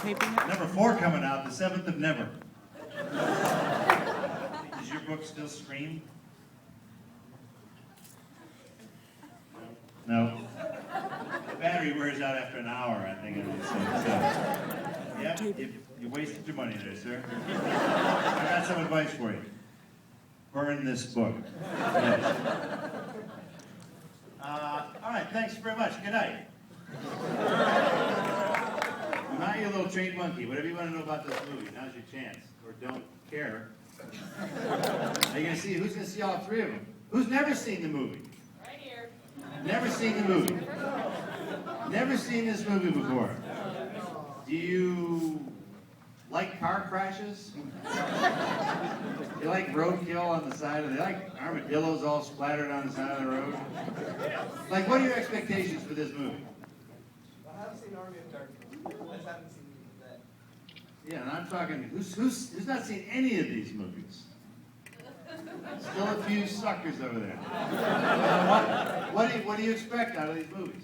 taping it? Number 4 coming out, the 7th of Never. Does your book still scream? No. The battery wears out after an hour, I think it is. So, yeah, you wasted your money there, sir. I got some advice for you. Burn this book. Yes. All right, thanks very much. Good night. Now you little trained monkey. Whatever you want to know about this movie, now's your chance. Or don't care. Are you gonna see? Who's gonna see all 3 of them? Who's never seen the movie? Right here. Never seen the movie. Never seen this movie before. Do you like car crashes? You like roadkill on the side of the, like armadillos all splattered on the side of the road? Like, what are your expectations for this movie? I haven't seen Army of Darkness. I just haven't seen that. Yeah, and I'm talking, who's not seen any of these movies? Still a few suckers over there. What do you expect out of these movies?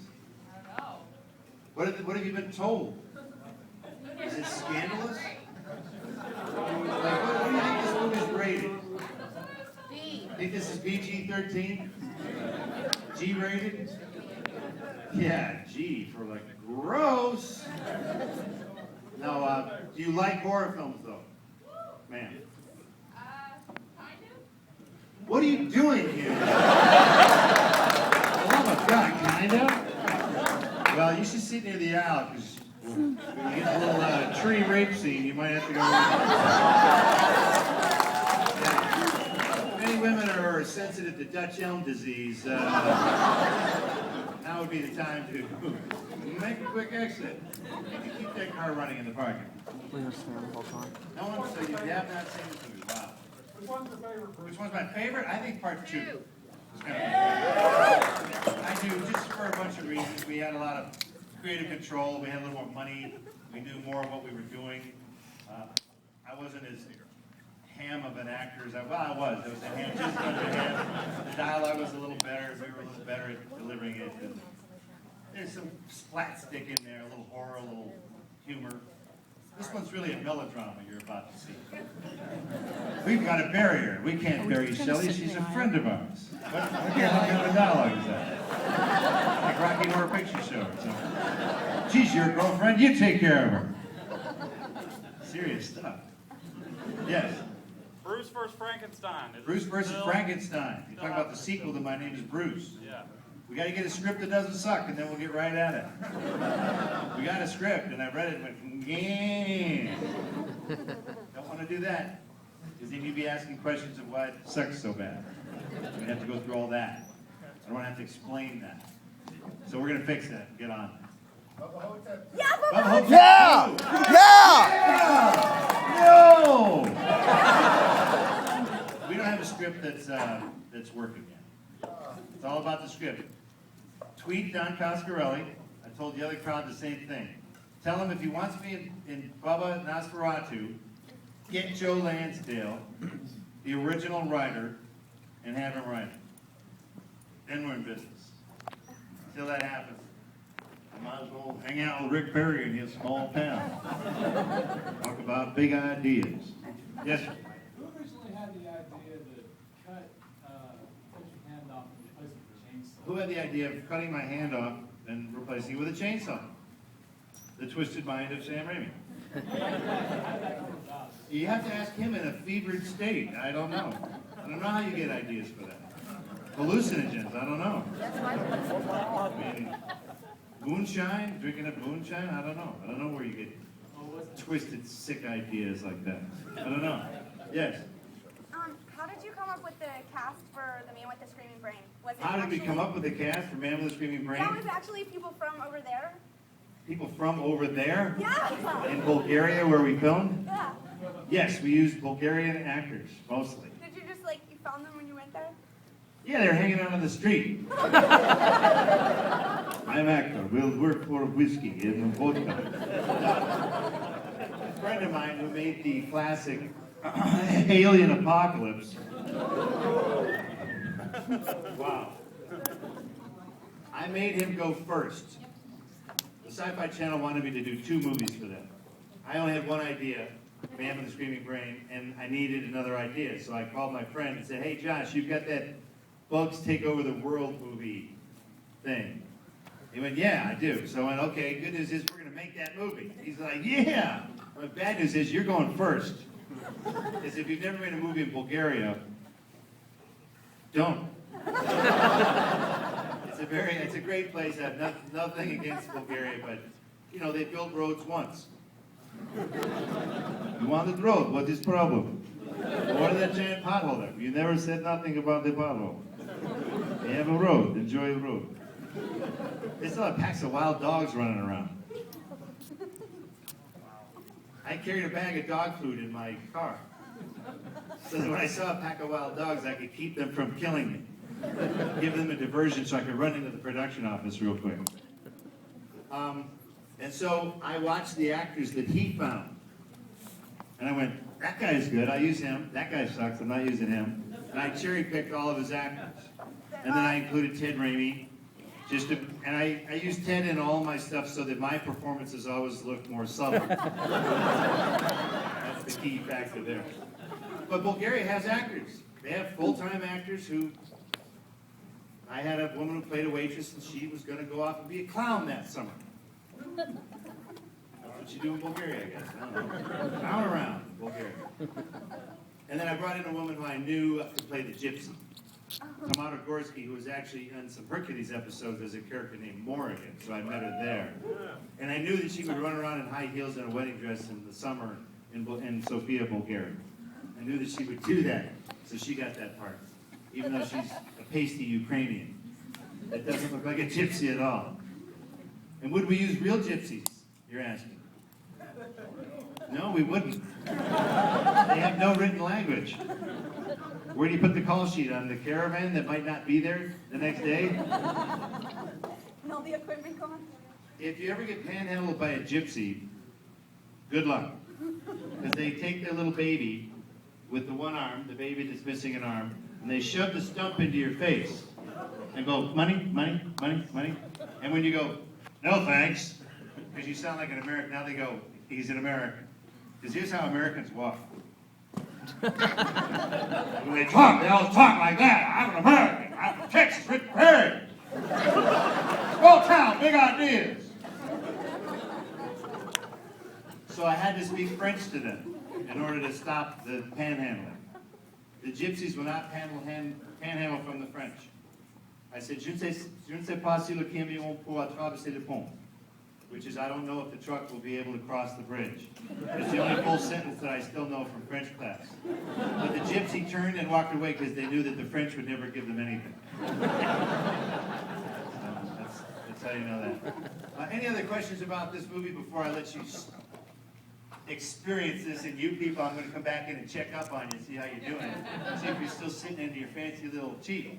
I don't know. What have you been told? Is it scandalous? Like, what do you think this movie's rated? B. Think this is PG-13? G-rated? Yeah, G for like gross. Now, do you like horror films though, ma'am? Kind of. What are you doing here? Oh my God, kind of? Well, you should sit near the aisle because when you get a little tree rape scene, you might have to go. Yeah. Many women are sensitive to Dutch elm disease. Now would be the time to make a quick exit. You can keep that car running in the parking. We're gonna stay on the whole time. No one, so you have not seen this movie. Wow. Which one's your favorite? Which one's my favorite? I think part 2. It's kind of I do, just for a bunch of reasons. We had a lot of creative control. We had a little more money. We knew more of what we were doing. I wasn't as ham of an actor as I was. There was a ham, just under ham. The dialogue was a little better. We were a little better at delivering it. And there's some slapstick in there, a little horror, a little humor. This one's really a melodrama you're about to see. We've got to bury her. We can't bury Shelley. She's a friend of ours. What kind of dialogue is that? Like Rocky Horror Picture Show. So, she's your girlfriend. You take care of her. Serious stuff. Yes. Bruce vs. Frankenstein. Bruce versus Frankenstein. You're talking about the sequel to My Name is Bruce. Yeah. We got to get a script that doesn't suck, and then we'll get right at it. We got a script, and I read it and went, yeah. Don't want to do that, because then you'd be asking questions of why it sucks so bad. We have to go through all that. I don't want to have to explain that. So we're going to fix that and get on. Yeah, Bubba Hotep Yeah! 2. Yeah! No! We don't have a script that's working yet. It's all about the script. Tweet Don Coscarelli. I told the other crowd the same thing. Tell him if he wants me in Bubba Nosferatu, get Joe Lansdale, the original writer, and have him write it. Then we're in business. Until that happens, I might as well hang out with Rick Perry in his small town. Talk about big ideas. Yes, sir. Who originally had the idea to cut your hand off and replace it with a chainsaw? Who had the idea of cutting my hand off and replacing it with a chainsaw? The twisted mind of Sam Raimi. You have to ask him in a fevered state. I don't know. I don't know how you get ideas for that. Hallucinogens, I don't know. I mean, moonshine, drinking up moonshine, I don't know. I don't know where you get twisted, sick ideas like that. I don't know. Yes? How did you come up with the cast for The Man with the Screaming Brain? Was it How did we actually- come up with the cast for Man with a Screaming Brain? Yeah, was it actually people from over there? People from over there? Yeah. In Bulgaria where we filmed? Yeah. Yes, we used Bulgarian actors, mostly. Did you just you found them when you went there? Yeah, they're hanging out on the street. I'm actor. We'll work for whiskey and vodka. A friend of mine who made the classic Alien Apocalypse. Wow. I made him go first. The Sci-Fi Channel wanted me to do 2 movies for them. I only had one idea, Man with the Screaming Brain, and I needed another idea. So I called my friend and said, hey Josh, you've got that Bugs Take Over the World movie thing. He went, yeah, I do. So I went, okay, good news is we're going to make that movie. He's like, yeah. But bad news is you're going first. Because if you've never made a movie in Bulgaria, don't. It's a great place. I have nothing against Bulgaria, but, you know, they built roads once. You wanted road, what is problem? What is that giant pothole there? You never said nothing about the pothole. You have a road, enjoy the road. They still have packs of wild dogs running around. I carried a bag of dog food in my car. So that when I saw a pack of wild dogs, I could keep them from killing me. Give them a diversion so I could run into the production office real quick. And so I watched the actors that he found. And I went, that guy's good, I'll use him. That guy sucks, I'm not using him. And I cherry-picked all of his actors. And then I included Ted Raimi. And I used Ted in all my stuff so that my performances always look more subtle. That's the key factor there. But Bulgaria has actors. They have full-time actors who... I had a woman who played a waitress, and she was going to go off and be a clown that summer. That's what you do in Bulgaria, I guess. I don't know. Clown around in Bulgaria. And then I brought in a woman who I knew could play the gypsy. Tamara Gorski, who was actually in some Hercules episodes as a character named Morrigan, so I met her there. And I knew that she would run around in high heels and a wedding dress in the summer in Sofia, Bulgaria. I knew that she would do that, so she got that part. Even though she's a pasty Ukrainian. It doesn't look like a gypsy at all. And would we use real gypsies, you're asking? No, we wouldn't. They have no written language. Where do you put the call sheet? On the caravan that might not be there the next day? And all the equipment gone? If you ever get panhandled by a gypsy, good luck. Because they take their little baby with the one arm, the baby that's missing an arm, and they shove the stump into your face and go, money, money, money, money. And when you go, no thanks, because you sound like an American, now they go, he's an American. Because here's how Americans walk. When they talk, they all talk like that. I'm an American. I'm from Texas, Rick Perry. Small town, big ideas. So I had to speak French to them in order to stop the panhandling. The gypsies will not panhandle from the French. I said, je ne sais pas si le camion pourra traverser le pont, which is, I don't know if the truck will be able to cross the bridge. It's the only full sentence that I still know from French class. But the gypsy turned and walked away because they knew that the French would never give them anything. That's how you know that. Any other questions about this movie before I let you experience this? And you people, I'm going to come back in and check up on you and see how you're doing. See if you're still sitting into your fancy little cheek.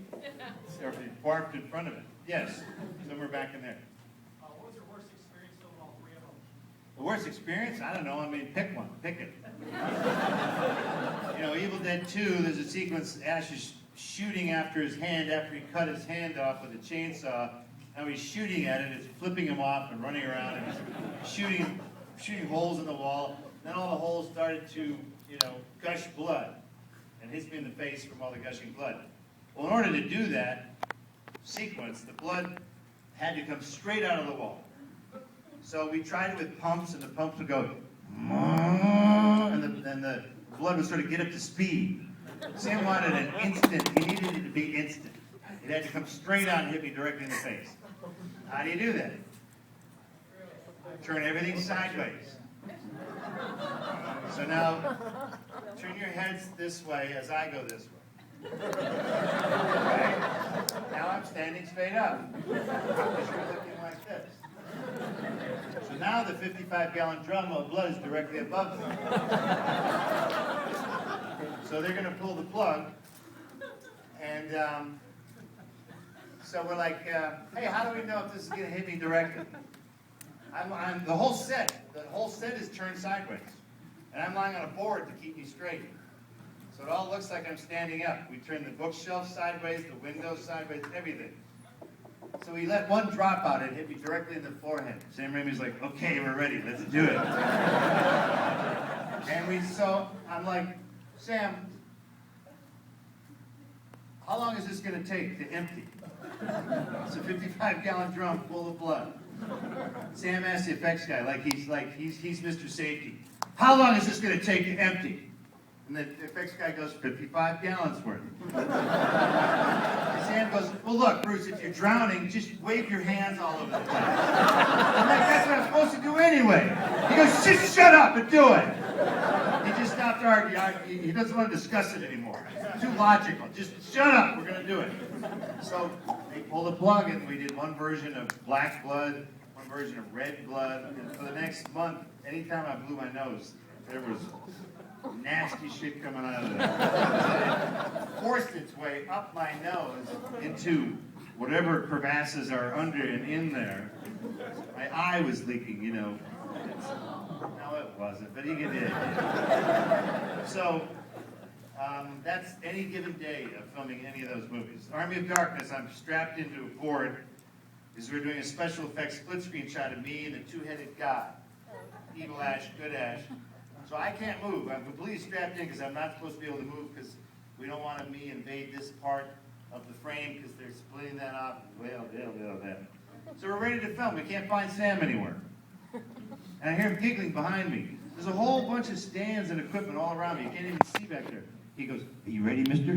Or if you barfed in front of it. Yes, somewhere back in there. What was your worst experience filming all three of them? The worst experience? I don't know. I mean, pick one. Pick it. You know, Evil Dead 2, there's a sequence, Ash is shooting after his hand after he cut his hand off with a chainsaw. Now he's shooting at it, it's flipping him off and running around and he's shooting holes in the wall. Then all the holes started to, gush blood and hits me in the face from all the gushing blood. Well, in order to do that sequence, the blood had to come straight out of the wall. So we tried it with pumps, and the pumps would go, and the blood would sort of get up to speed. Sam wanted an instant, he needed it to be instant. It had to come straight out and hit me directly in the face. How do you do that? Turn everything sideways. So now, turn your heads this way as I go this way. Okay? Now I'm standing straight up. Because you're looking like this. So now the 55-gallon drum of blood is directly above them. So they're going to pull the plug. And so we're like, hey, how do we know if this is going to hit me directly? The whole set is turned sideways. And I'm lying on a board to keep me straight. So it all looks like I'm standing up. We turn the bookshelf sideways, the windows sideways, everything. So he let one drop out and hit me directly in the forehead. Sam Raimi's like, okay, we're ready, let's do it. I'm like, Sam, how long is this gonna take to empty? It's a 55-gallon drum full of blood. Sam asked the effects guy, he's Mr. Safety. How long is this gonna take to empty? And the effects guy goes, 55 gallons worth. Sam goes, well look, Bruce, if you're drowning, just wave your hands all over the place. I'm like, that's what I'm supposed to do anyway. He goes, just shut up and do it. He just stopped arguing. He doesn't want to discuss it anymore. It's too logical. Just shut up, we're gonna do it. So they pulled the plug and we did one version of black blood, one version of red blood, and for the next month, anytime I blew my nose, there was nasty shit coming out of there. It forced its way up my nose into whatever crevasses are under and in there. My eye was leaking, you know. No, it wasn't, but you get it. So, that's any given day of filming any of those movies. Army of Darkness, I'm strapped into a board because we're doing a special effects split screen shot of me and the two-headed god. Evil Ash, good Ash. So I can't move. I'm completely strapped in because I'm not supposed to be able to move because we don't want me invade this part of the frame because they're splitting that off. Well. So we're ready to film. We can't find Sam anywhere. And I hear him giggling behind me. There's a whole bunch of stands and equipment all around me. You can't even see back there. He goes, are you ready, mister?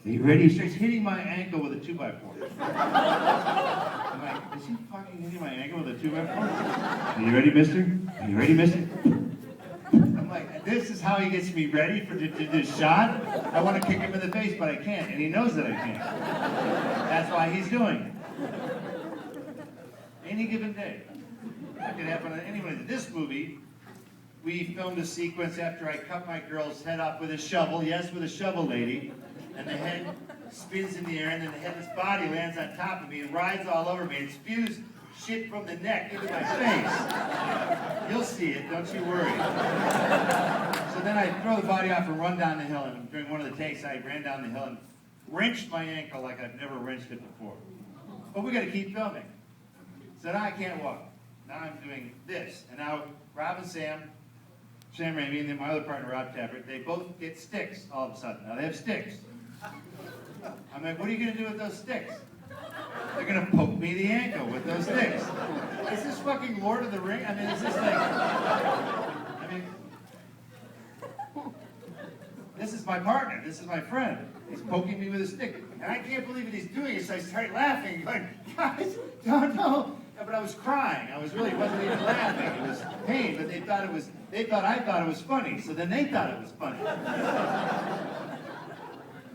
Are you ready? He starts hitting my ankle with a 2x4. I'm like, is he fucking hitting my ankle with a 2x4? Are you ready, mister? Are you ready, mister? I'm like, this is how he gets me ready for this shot? I want to kick him in the face, but I can't, and he knows that I can't. That's why he's doing it. Any given day. That could happen to anyone. In this movie, we filmed a sequence after I cut my girl's head off with a shovel. Yes, with a shovel, lady. And the head spins in the air, and then the headless body lands on top of me and rides all over me and spews shit from the neck into my face. You'll see it, don't you worry. So then I throw the body off and run down the hill, and during one of the takes, I ran down the hill and wrenched my ankle like I've never wrenched it before. But we gotta keep filming. So now I can't walk. Now I'm doing this. And now Rob and Sam Raimi, and then my other partner, Rob Tappert, they both get sticks all of a sudden. Now they have sticks. I'm like, what are you gonna do with those sticks? They're gonna poke me in the ankle with those sticks. Is this fucking Lord of the Rings? I mean, is this this is my partner, this is my friend. He's poking me with a stick. And I can't believe what he's doing, so I start laughing, going, guys, no. But I was crying. Wasn't even laughing. It was pain, but they thought I thought it was funny, so then they thought it was funny.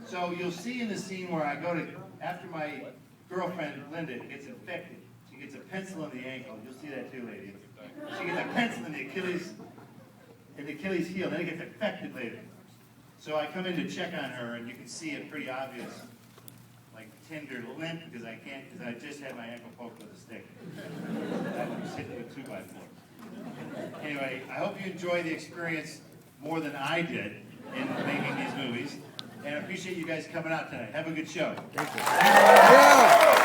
So you'll see in the scene where I go to, after my girlfriend, Linda, gets infected, she gets a pencil in the ankle. You'll see that too, ladies. She gets a pencil in the Achilles heel, then it gets infected later. So I come in to check on her, and you can see it pretty obvious, like tender limp, because I just had my ankle poked with a stick. I was hitting with 2x4. Anyway, I hope you enjoy the experience more than I did in making these movies. And I appreciate you guys coming out tonight. Have a good show. Thank you. Yeah.